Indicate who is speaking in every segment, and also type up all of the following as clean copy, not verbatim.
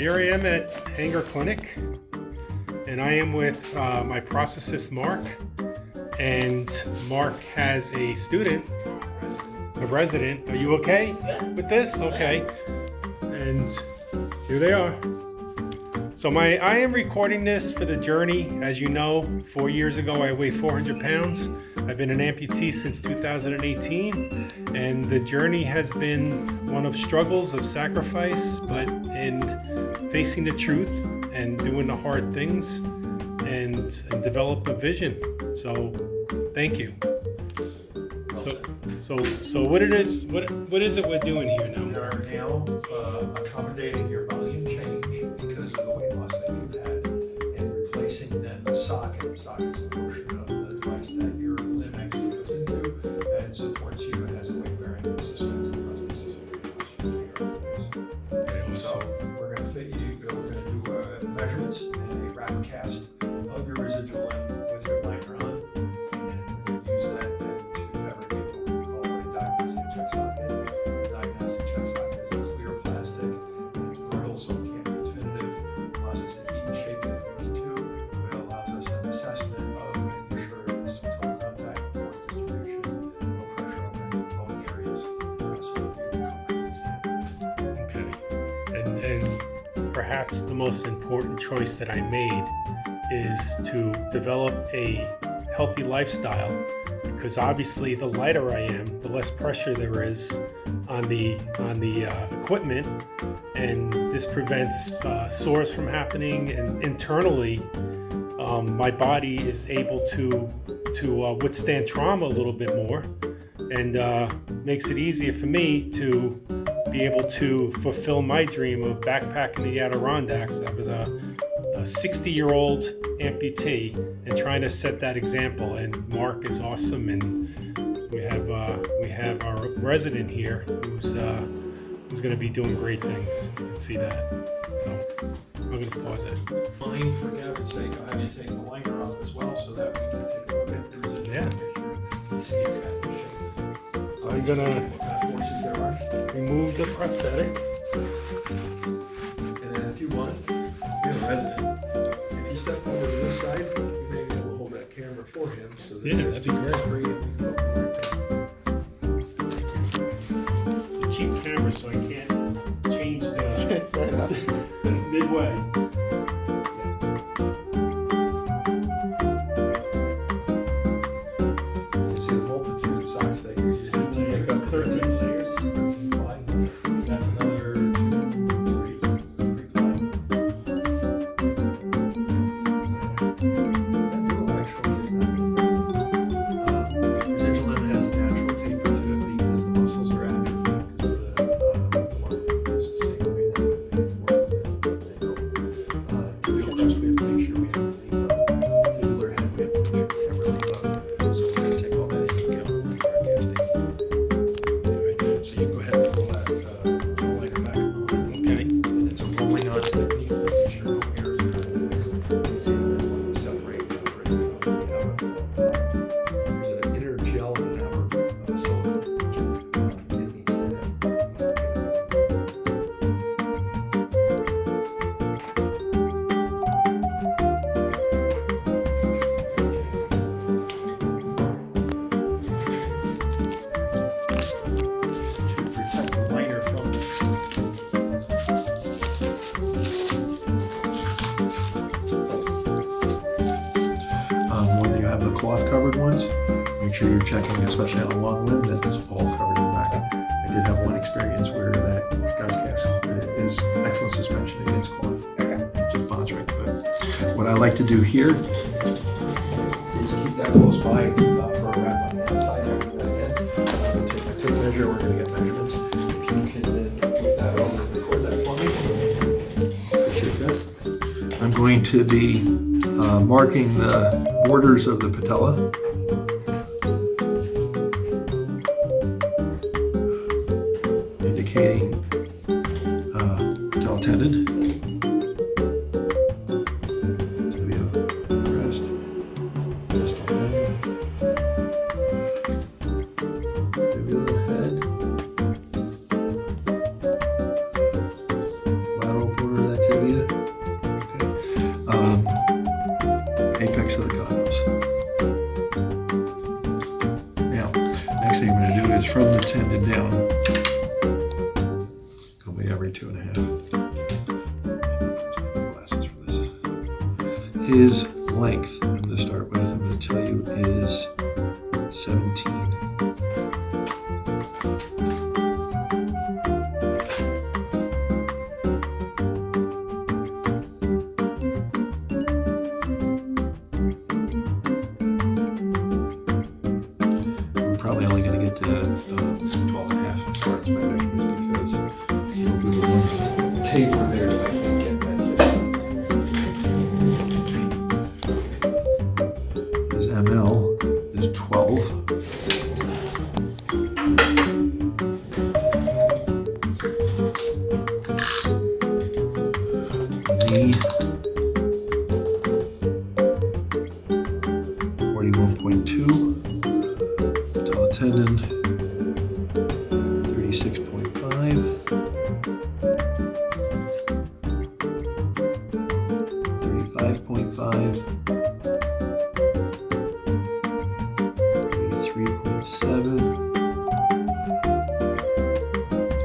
Speaker 1: Here I am at Hanger Clinic, and I am with my prosthetist Mark, and Mark has a student, a resident. Are you okay with this? Okay. And here they are. So I am recording this for the journey. As you know, 4 years ago I weighed 400 pounds. I've been an amputee since 2018, and the journey has been one of struggles, of sacrifice, but in facing the truth and doing the hard things and develop a vision. So thank you. So what it is, what is it we're doing here now?
Speaker 2: We are now accommodating your volume change because of the weight loss that you've had, and replacing then the socket. The socket is the portion of the device that your limb actually goes into and supports you and has a weight bearing resistance and prosthesis. So we're going to fit you. We're going to do measurements and a rapid cast of your residual limb with your liner on, and use that then to fabricate what we call a diagnostic check socket. The diagnostic check socket is a clear plastic. It's brittle, so it can't be definitive. It allows us to heat and shape it if we need to. It allows us an assessment of making sure there's some total contact, force distribution, no pressure on any bony areas, so that you can comfortably stand.
Speaker 1: Okay. And perhaps the most important choice that I made is to develop a healthy lifestyle, because obviously the lighter I am, the less pressure there is on the equipment, and this prevents sores from happening, and internally my body is able to withstand trauma a little bit more, and makes it easier for me to be able to fulfill my dream of backpacking the Adirondacks. I was a 60-year-old amputee and trying to set that example, and Mark is awesome, and we have our resident here who's going to be doing great things. You can see that. So I'm going to pause it.
Speaker 2: Fine, for Gavin's sake, I'll have you take the liner off as well so that we can take a look at the residual.
Speaker 1: Yeah.
Speaker 2: Make sure you see exactly shape.
Speaker 1: So I'm going to
Speaker 2: What kind of forces there are.
Speaker 1: remove the prosthetic.
Speaker 2: And then if you want, you have a resident. If you step over to this side, you may be able to hold that camera for him. So that
Speaker 1: Yeah,
Speaker 2: there's
Speaker 1: that'd be great.
Speaker 2: three and we can open right there.
Speaker 1: It's a cheap camera, so I can't change the midway.
Speaker 2: You see the multitude of socks that you use.
Speaker 1: I've got 13 layers.
Speaker 2: That's another three ply. That duo actually is not residual limb has a natural taper to it because the muscles are atrophied because of the one is the same way that they form. To be honest, we have to make sure we have the fibular head. We have to make sure we have everything up. So we're going to take all that into account when we start casting. Alright, so you can go ahead and pull that liner back on.
Speaker 1: Okay.
Speaker 2: And it's a rolling on technique, making sure no air is going. See when you separate the outer from the outer. There's an inner gel and an outer silicone. It needs to to protect the liner from when you have the cloth covered ones, make sure you're checking, especially on a long limb, that it's all covered in the back. I did have one experience where that guy's cast is excellent suspension against cloth. It just bonds right to it. What I like to do here is keep that close by for a wrap on the outside. Take my tape measure, we're going to get measurements. If you can then put that over and record that for me. Appreciate that. I'm going to be marking the borders of the patella. Indicating patella tendon. Tibia rest. Distal head. Fibula head. Lateral border of that tibia. thing I'm going to do is from the tendon down, go by every 2.5. Glasses for this. His length, I'm going to start with, I'm going to tell you, is 17. Probably only going to get to 12.5 as far as my measurements because he'll do the one taper there that I can't get that. His ML is 12. Knee 41.2. Tendon 36.5, 35.5, 33.7,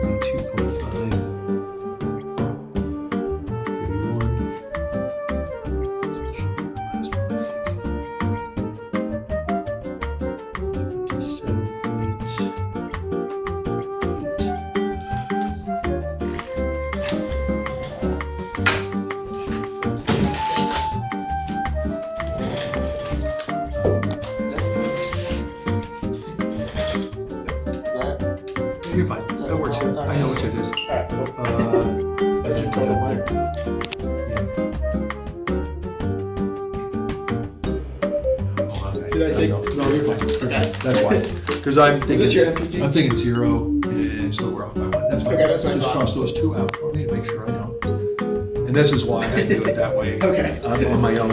Speaker 2: 32.5, 31. You're fine. That works here. I know which it is.
Speaker 3: Alright, cool. That's your total height. Did I take? No, you're fine.
Speaker 2: Okay, that's why. Because I'm thinking.
Speaker 3: Is this your amputee?
Speaker 2: I'm thinking 0, and so we're off by 1. That's fine.
Speaker 3: Okay, that's what I
Speaker 2: Just
Speaker 3: thought.
Speaker 2: cross those 2 out for me to make sure I know. And this is why I do it that way.
Speaker 3: Okay.
Speaker 2: I'm on my own.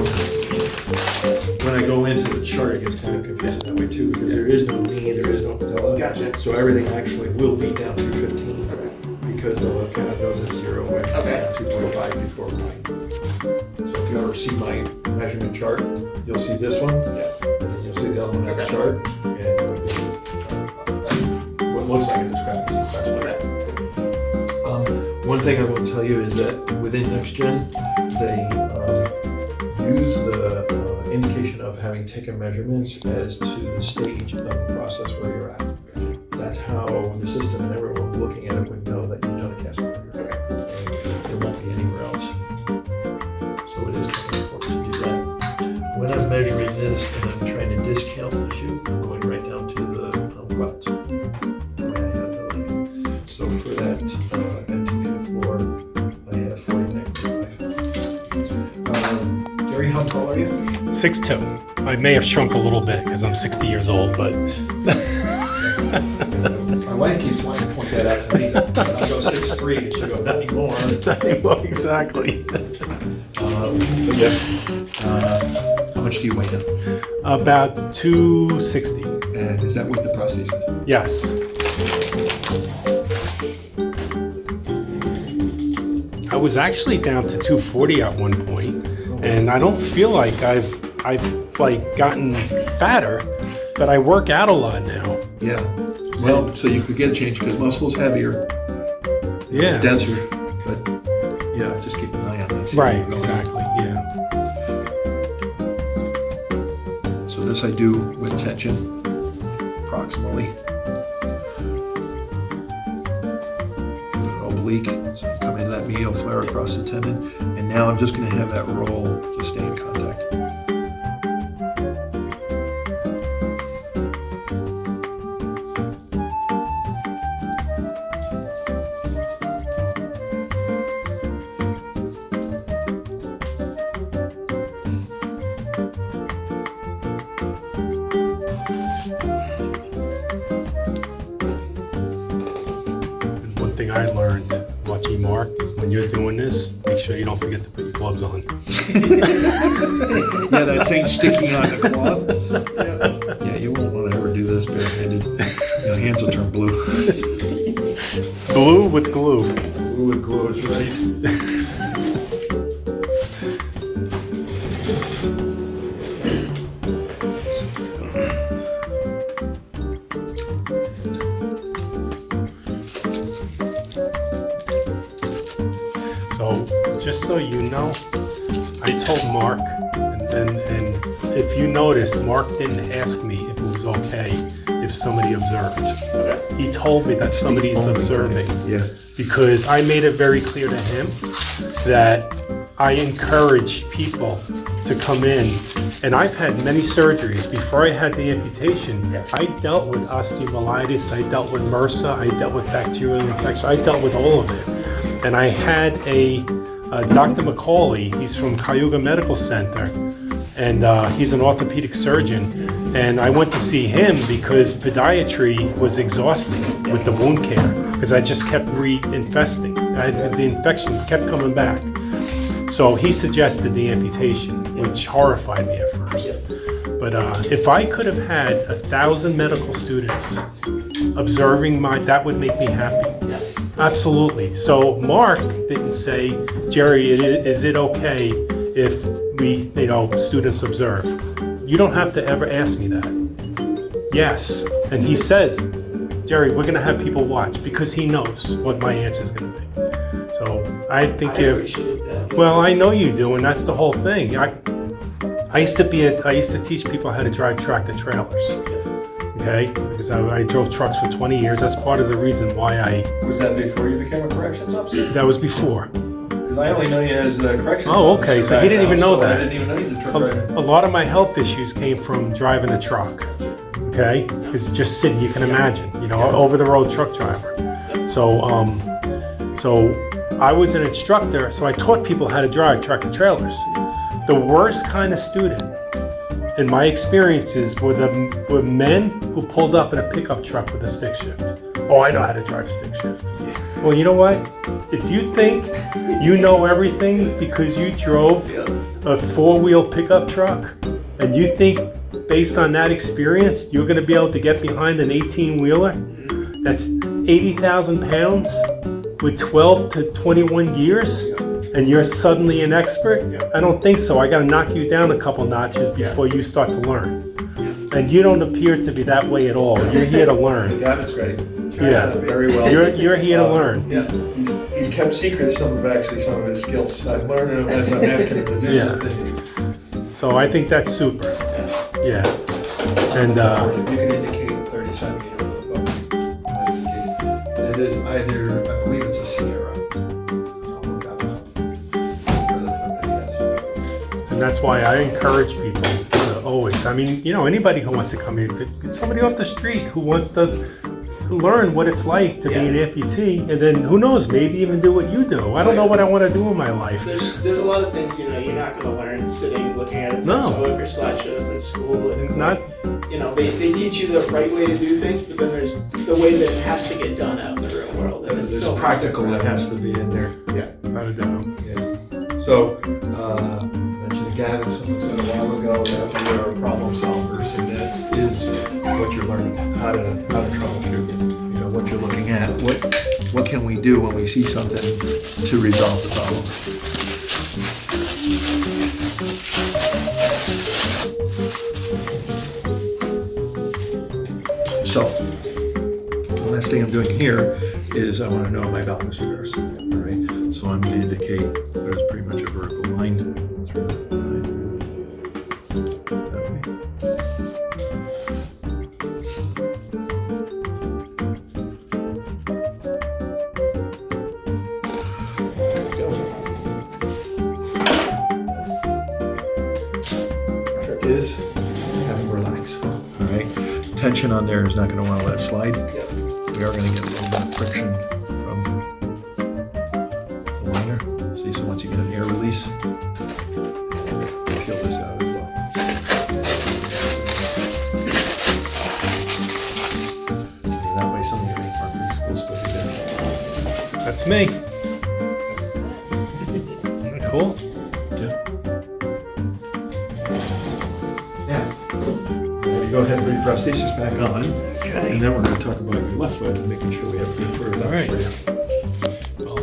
Speaker 2: When I go into the chart, it gets kind of confusing that way too, because there is no knee, there is no patella.
Speaker 3: Gotcha.
Speaker 2: So everything actually will be down to 15.
Speaker 3: Okay.
Speaker 2: Because they'll count those as 0, which
Speaker 3: Okay.
Speaker 2: 2.5 before mine. So if you ever see my measurement chart, you'll see this one,
Speaker 3: Yeah.
Speaker 2: and then you'll see the other one on the
Speaker 3: Okay.
Speaker 2: chart, and it would be, what looks like a discrepancy. That's what
Speaker 3: Okay.
Speaker 2: one thing I will tell you is that within NextGen, they use the indication of having taken measurements as to the stage of the process where you're at. That's how the system and everyone looking at it would know that you've done a cast burger.
Speaker 3: Okay.
Speaker 2: It won't be anywhere else. So it is kind of important to do that. When I'm measuring this and I'm trying to discount the shoe, I'm going right down to the rods. The way I have the length. So for that empty floor, I have 49.5. Jerry, how tall are you?
Speaker 1: 6'2". I may have shrunk a little bit because I'm 60 years old, but
Speaker 2: My wife keeps wanting to point that out to me. I go 6'3", and she'll go, not anymore.
Speaker 1: exactly.
Speaker 2: But yeah, how much do you weigh now?
Speaker 1: About 260.
Speaker 2: And is that with the prosthesis?
Speaker 1: Yes. I was actually down to 240 at one point, and I don't feel like I've like gotten fatter, but I work out a lot now.
Speaker 2: Yeah. Well, so you could get a change because muscle's heavier,
Speaker 1: Yeah.
Speaker 2: it's denser, but yeah, just keep an eye on that. See where
Speaker 1: Right.
Speaker 2: you're going.
Speaker 1: Exactly. Yeah.
Speaker 2: So this I do with tension, approximately. Oblique, so you come into that medial flare across the tendon, and now I'm just going to have that roll just stay in contact.
Speaker 1: And one thing I learned watching Mark is when you're doing this, make sure you don't forget to put your gloves on.
Speaker 2: Yeah, that same sticky on the cloth. Yeah, you won't want to ever do this barehanded. Your hands will turn blue.
Speaker 1: Glue with glue.
Speaker 2: Blue with glue is right.
Speaker 1: just so you know, I told Mark, and if you notice, Mark didn't ask me if it was okay if somebody observed. He told me that somebody's observing.
Speaker 2: Yeah.
Speaker 1: Because I made it very clear to him that I encourage people to come in. And I've had many surgeries. Before I had the amputation, I dealt with osteomyelitis, I dealt with MRSA, I dealt with bacterial infection, I dealt with all of it. And I had Dr. McCauley, he's from Cayuga Medical Center, and he's an orthopedic surgeon. And I went to see him because podiatry was exhausting with the wound care, because I just kept reinfesting. The infection kept coming back. So he suggested the amputation, which horrified me at first. But if I could have had 1,000 medical students observing that would make me happy. Absolutely. So Mark didn't say, Jerry, is it okay if we, students observe? You don't have to ever ask me that. Yes. And he says, Jerry, we're going to have people watch, because he knows what my answer is going to be. So I think well, I know you do, and that's the whole thing. I used to teach people how to drive tractor trailers. Okay, because I drove trucks for 20 years. That's part of the reason why I.
Speaker 2: Was that before you became a corrections officer?
Speaker 1: That was before.
Speaker 2: Because I only know you as the corrections officer.
Speaker 1: Oh, okay. So he didn't even know that.
Speaker 2: I didn't even know you did truck driving.
Speaker 1: A lot of my health issues came from driving a truck. Okay, because just sitting, you can imagine, over the road truck driver. So I was an instructor, so I taught people how to drive tractor trailers. The worst kind of student, in my experiences, were men who pulled up in a pickup truck with a stick shift. Oh, I know how to drive stick shift. Well, you know what? If you think you know everything because you drove a 4-wheel pickup truck, and you think based on that experience, you're going to be able to get behind an 18-wheeler that's 80,000 pounds with 12 to 21 gears, and you're suddenly an expert? I don't think so. I got to knock you down a couple notches before you start to learn. And you don't appear to be that way at all. You're here to learn.
Speaker 2: Yeah, that's great.
Speaker 1: Yeah,
Speaker 2: very well.
Speaker 1: You're here to learn.
Speaker 2: He's kept secret some of his skills. I'm learning as I'm asking him to do something.
Speaker 1: So I think that's super. Yeah. And
Speaker 2: you can indicate a 30 centimeter for the phone. It is either, I believe it's a Sierra.
Speaker 1: And that's why I encourage people to always, anybody who wants to come here, get somebody off the street who wants to learn what it's like to be an amputee, and then who knows, maybe even do what you do. I don't know what I want to do in my life.
Speaker 4: There's a lot of things, you're not going to learn sitting, looking at it.
Speaker 1: No.
Speaker 4: So if your slideshows in school,
Speaker 1: It's not.
Speaker 4: They teach you the right way to do things, but then there's the way that it has to get done out in the real world. And it's so
Speaker 2: practical that has to be in there.
Speaker 1: Not a doubt.
Speaker 2: Yeah. So, mentioned again, someone said a while ago that we are problem solvers, and that is what you're learning, how to troubleshoot. What you're looking at. What can we do when we see something to resolve the problem? So, the last thing I'm doing here is I want to know my balance scars. All right. So I'm going to indicate there's pretty much a vertical line through that way. Trick is have them relax. All right. Tension on there is not going to want to let it slide. We are going to get a little bit of friction from the liner. See, so once you get an air release, peel this out as well. And that way some of your ink markers will still be there.
Speaker 1: That's me. Cool.
Speaker 2: Yeah. Now you go ahead and put your prosthesis back on. Okay. And then we're going to talk about your left foot and making sure we have good fur left
Speaker 1: All right.
Speaker 2: for you.
Speaker 1: Well,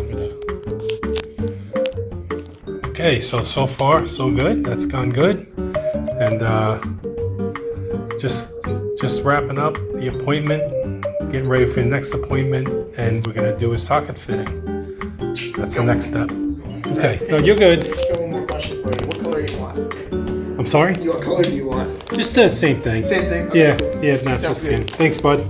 Speaker 1: Okay, so far so good. That's gone good. And just wrapping up the appointment, getting ready for the next appointment, and we're gonna do a socket fitting. That's the next step. Okay. No, you're good.
Speaker 4: Got one more question for you. What color do you want?
Speaker 1: I'm sorry?
Speaker 4: What color do you want?
Speaker 1: Just the same thing.
Speaker 4: Same thing?
Speaker 1: Yeah,
Speaker 4: Okay.
Speaker 1: yeah, natural
Speaker 4: Sounds
Speaker 1: skin.
Speaker 4: good.
Speaker 1: Thanks, bud.